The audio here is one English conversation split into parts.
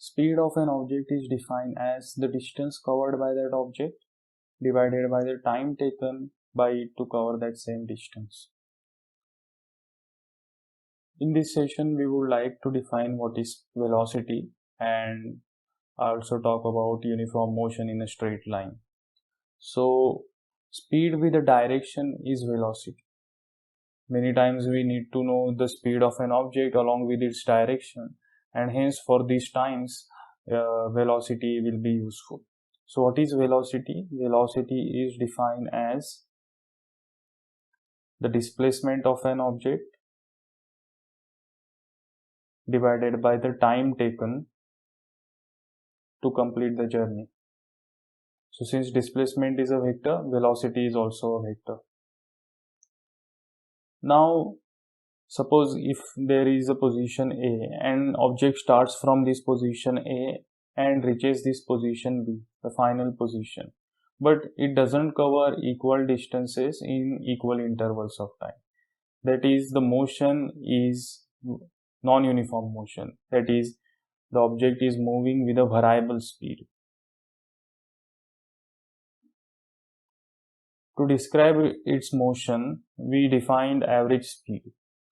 Speed of an object is defined as the distance covered by that object divided by the time taken by it to cover that same distance. In this session, we would like to define what is velocity and also talk about uniform motion in a straight line. So, speed with a direction is velocity. Many times we need to know the speed of an object along with its direction, and hence for these times velocity will be useful. So what is velocity? Velocity is defined as the displacement of an object divided by the time taken to complete the journey. So since displacement is a vector, velocity is also a vector. Now suppose if there is a position A and object starts from this position A and reaches this position B, the final position, but it doesn't cover equal distances in equal intervals of time. That is, the motion is non-uniform motion. That is, the object is moving with a variable speed. To describe its motion, we defined average speed.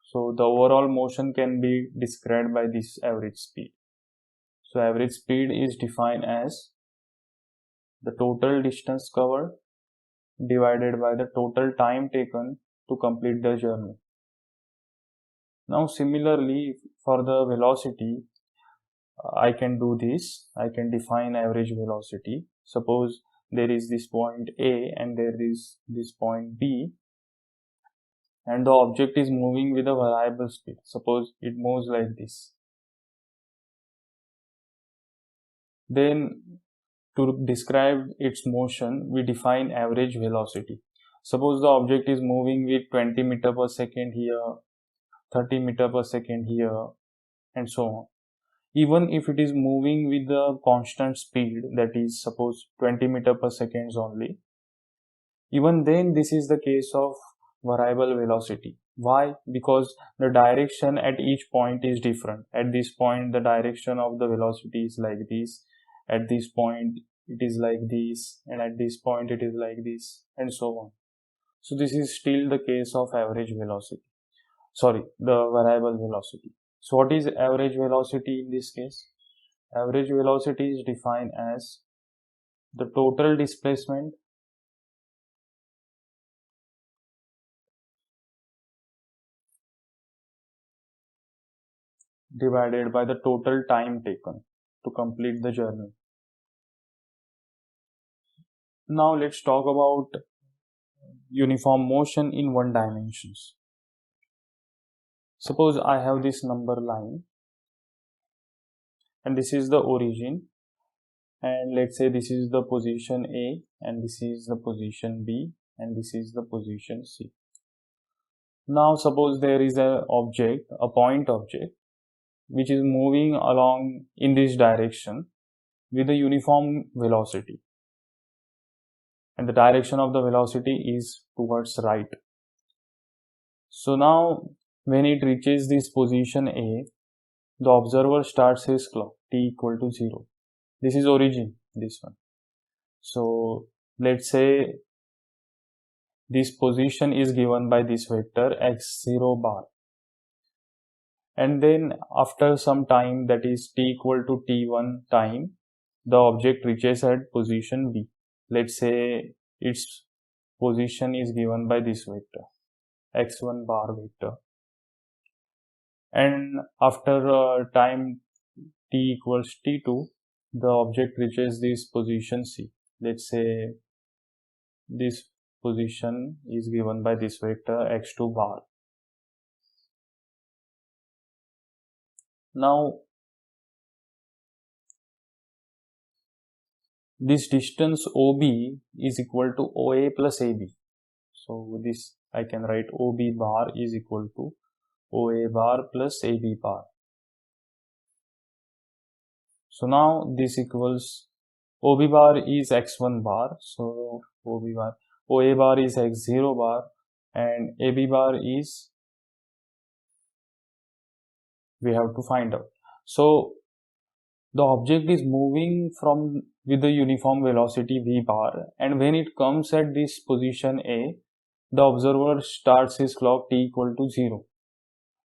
So the overall motion can be described by this average speed. So average speed is defined as the total distance covered divided by the total time taken to complete the journey. Now similarly for the velocity, I can do this. I can define average velocity. Suppose there is this point A and there is this point B, and the object is moving with a variable speed. Suppose it moves like this. Then to describe its motion, we define average velocity. Suppose the object is moving with 20 meter per second here, 30 meter per second here, and so on. Even if it is moving with the constant speed, that is suppose 20 meter per seconds only, even then this is the case of variable velocity. Why? Because the direction at each point is different. At this point the direction of the velocity is like this, at this point it is like this, and at this point it is like this, and so on. So this is still the case of average velocity, the variable velocity. So what is average velocity in this case? Average velocity is defined as the total displacement divided by the total time taken to complete the journey. Now let's talk about uniform motion in one dimensions. Suppose I have this number line and this is the origin, and let's say this is the position A and this is the position B and this is the position C. Now suppose there is a point object which is moving along in this direction with a uniform velocity, and the direction of the velocity is towards right. So now when it reaches this position A, the observer starts his clock t equal to 0. This is origin, this one. So let's say this position is given by this vector x0 bar, and then after some time, that is t equal to t1 time, the object reaches at position B. Let's say its position is given by this vector x1 bar vector, and after time t equals t2, the object reaches this position C. Let's say this position is given by this vector x2 bar. Now this distance OB is equal to OA plus AB. So this I can write OB bar is equal to OA bar plus AB bar. So now this equals OB bar is x1 bar, so OB bar, OA bar is x0 bar, and AB bar is, we have to find out. So The object is moving from with the uniform velocity v bar, and when it comes at this position A, the observer starts his clock t equal to 0.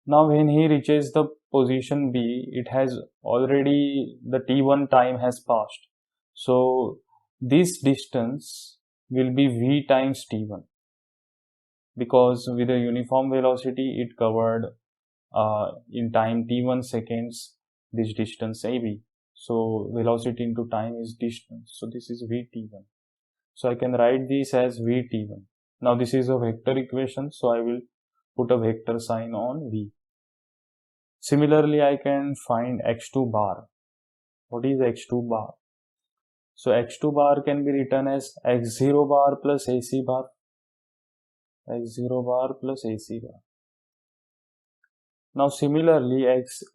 Now when he reaches the position B, it has already, the t1 time has passed. So this distance will be v times t1, because with a uniform velocity it covered in time t1 seconds this distance AB. So velocity into time is distance. So this is vt1. So I can write this as vt1. Now this is a vector equation, so I will put a vector sign on v. Similarly, I can find x2 bar. What is x2 bar? So x2 bar can be written as x0 bar plus AC bar. x0 bar plus AC bar. Now similarly,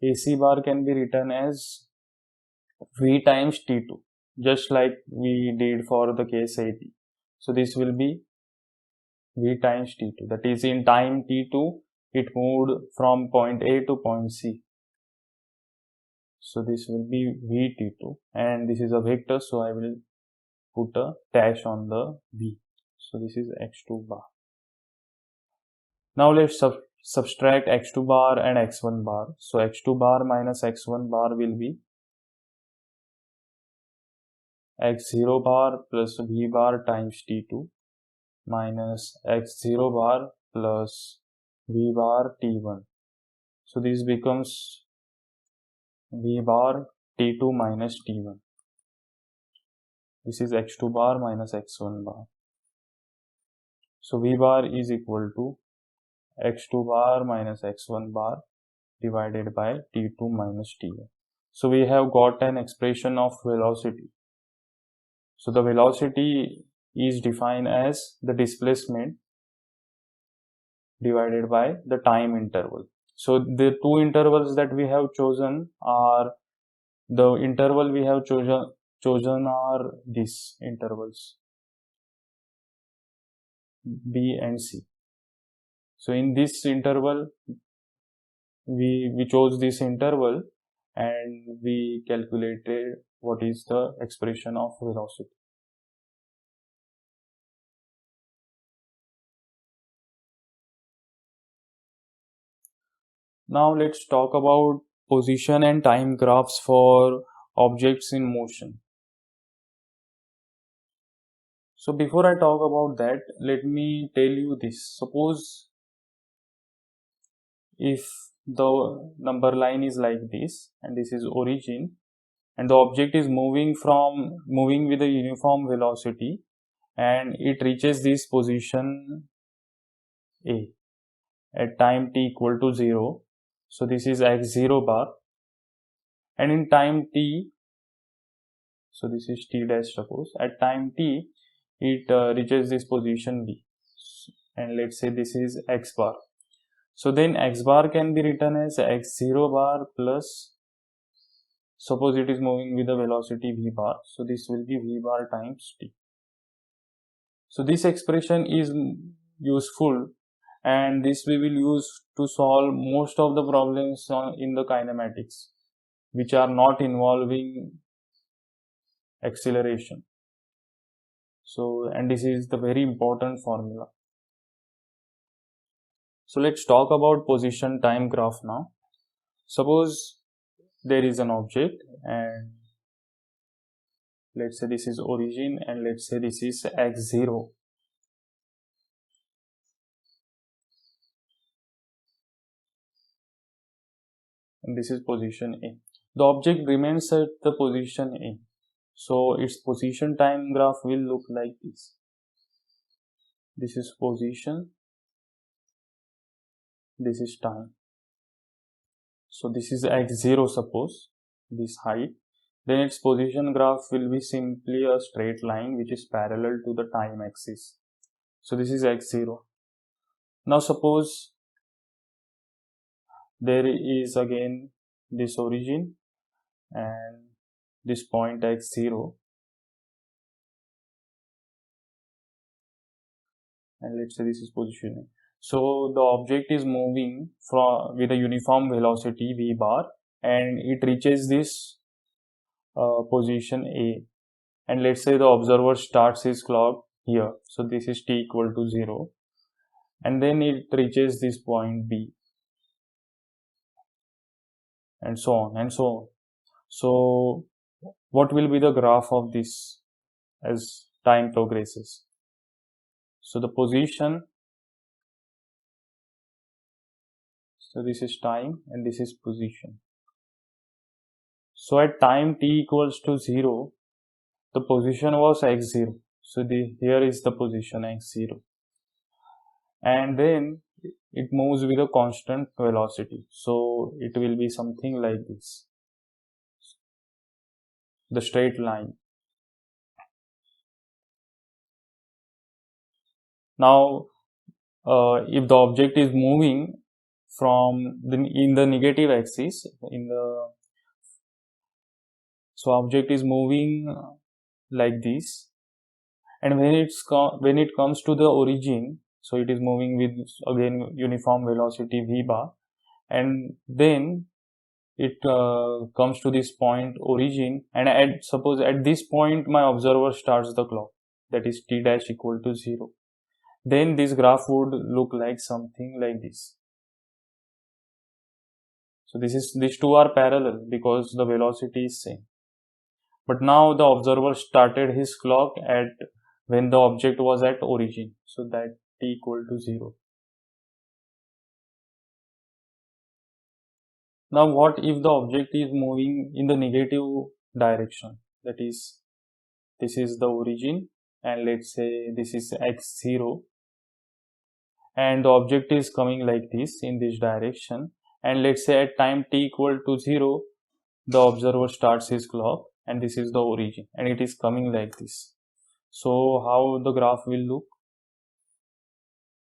AC bar can be written as V times T2, just like we did for the case AB. So this will be V times T2. That is, in time T2, it moved from point A to point C. So this will be Vt2, and this is a vector, so I will put a dash on the V. So this is x2 bar. Now let's subtract x2 bar and x1 bar. So x2 bar minus x1 bar will be x0 bar plus V bar times T2 minus x0 bar plus V bar T1. So this becomes V bar T2 minus T1. This is x2 bar minus x1 bar. So V bar is equal to x2 bar minus x1 bar divided by T2 minus T1. So we have got an expression of velocity. So the velocity is defined as the displacement divided by the time interval. So the two intervals that we have chosen are, the interval we have chosen are these intervals B and C. So in this interval, we chose this interval and we calculated what is the expression of velocity. Now let's talk about position and time graphs for objects in motion. So before I talk about that, let me tell you this. Suppose if the number line is like this, and this is origin, and the object is moving with a uniform velocity, and it reaches this position A at time t equal to 0. So this is x0 bar, and in time t, so this is t dash, suppose at time t it reaches this position B, and let's say this is x bar. So then x bar can be written as x0 bar plus, suppose it is moving with the velocity v bar, so this will be v bar times t. So this expression is useful, and this we will use to solve most of the problems in the kinematics which are not involving acceleration. So, and this is the very important formula. So let's talk about position time graph now. Suppose there is an object, and let's say this is origin, and let's say this is x0. And this is position A. The object remains at the position A. So its position time graph will look like this. This is position, this is time. So this is x0, suppose, this height. Then its position graph will be simply a straight line which is parallel to the time axis. So this is x0. Now suppose there is again this origin and this point x0, and let's say this is position A. So the object is moving with a uniform velocity v bar, and it reaches this position A, and let's say the observer starts his clock here. So this is t equal to 0, and then it reaches this point B, and so on and so on. So what will be the graph of this as time progresses? So the position, so this is time and this is position. So at time t equals to 0, the position was x0. So here is the position x0. And then it moves with a constant velocity. So it will be something like this, the straight line. Now, if the object is moving from in the negative axis, so object is moving like this, and when it comes to the origin, so it is moving with again uniform velocity v bar, and then it comes to this point origin, and suppose at this point my observer starts the clock, that is t dash equal to 0, then this graph would look like something like this. So these two are parallel because the velocity is same. But now the observer started his clock at when the object was at origin, so that t equal to 0. Now what if the object is moving in the negative direction, that is, this is the origin, and let's say this is x0, and the object is coming like this in this direction, and let's say at time t equal to 0, the observer starts his clock, and this is the origin, and it is coming like this. So how the graph will look?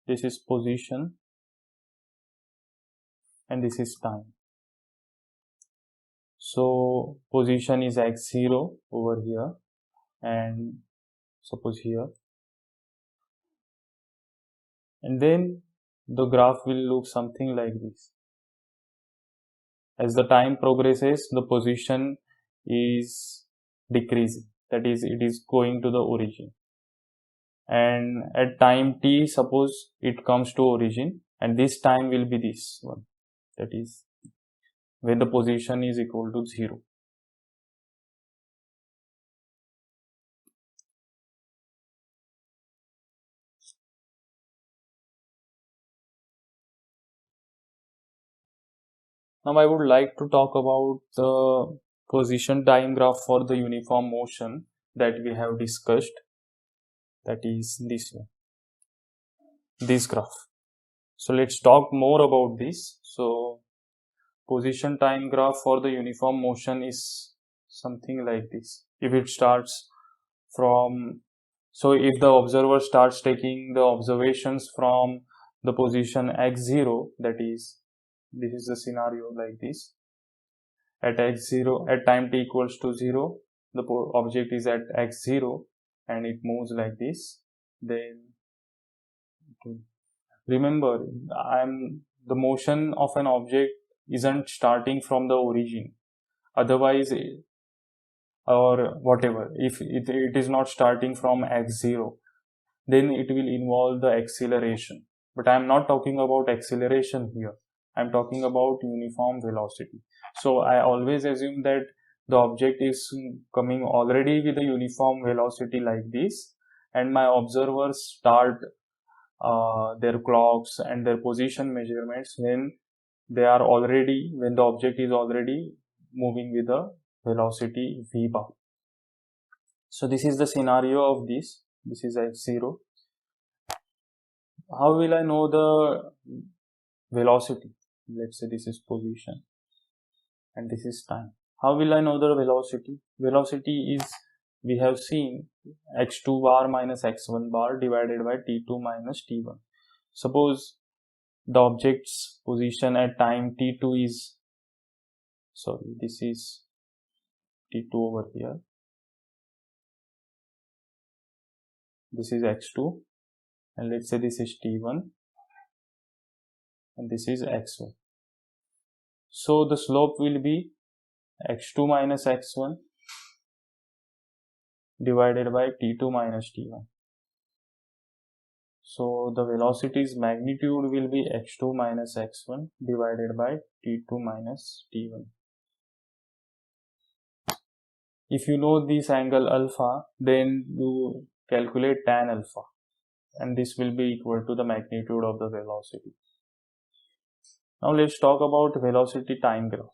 This is position and this is time. So position is x0 over here, and suppose here, and then the graph will look something like this. As the time progresses, the position is decreasing, that is, it is going to the origin, and at time t, suppose it comes to origin, and this time will be this one, that is when the position is equal to 0. Now I would like to talk about the position time graph for the uniform motion that we have discussed, that is this one, this graph. So let's talk more about this. So position time graph for the uniform motion is something like this. If it starts from, so if the observer starts taking the observations from the position x0, that is, this is the scenario like this. At x0, at time t equals to 0, the object is at x0 and it moves like this. Then remember, the motion of an object isn't starting from the origin. Otherwise, or whatever, if it is not starting from x0, then it will involve the acceleration. But I am not talking about acceleration here. I am talking about uniform velocity. So I always assume that the object is coming already with a uniform velocity like this, and my observers start their clocks and their position measurements when the object is already moving with a velocity v bar. So this is the scenario of this is x0. How will I know the velocity? Let's say this is position and this is time. How will I know the velocity? Velocity is, we have seen, x2 bar minus x1 bar divided by t2 minus t1. Suppose the object's position at time t2 is, this is t2 over here. This is x2, and let's say this is t1 and this is x1. So the slope will be x2 minus x1 divided by t2 minus t1. So the velocity's magnitude will be x2 minus x1 divided by t2 minus t1. If you know this angle alpha, then you calculate tan alpha, and this will be equal to the magnitude of the velocity. Now let's talk about velocity time graph.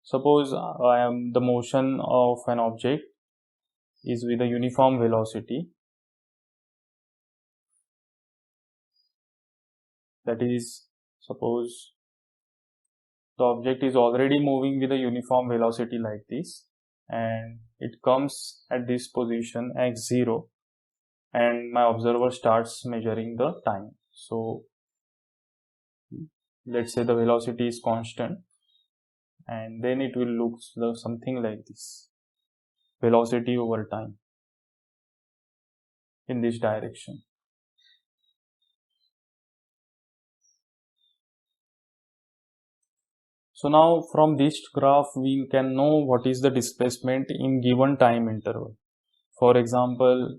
Suppose the motion of an object is with a uniform velocity, that is, suppose the object is already moving with a uniform velocity like this, and it comes at this position x0, and my observer starts measuring the time. So let's say the velocity is constant, and then it will look something like this: velocity over time in this direction. So now from this graph we can know what is the displacement in given time interval. For example,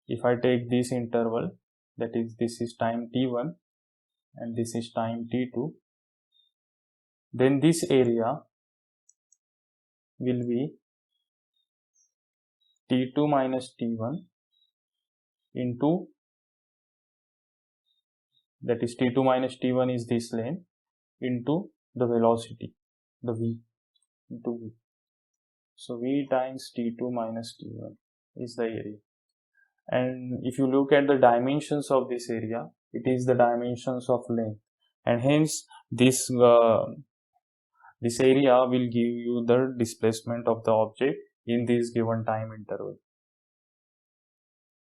if I take this interval, that is, this is time t1 and this is time t2, then this area will be t2 minus t1 into, that is, t2 minus t1 is this length, into the velocity, the v, into v. So v times t2 minus t1 is the area. And if you look at the dimensions of this area, it is the dimensions of length, and hence this area will give you the displacement of the object in this given time interval.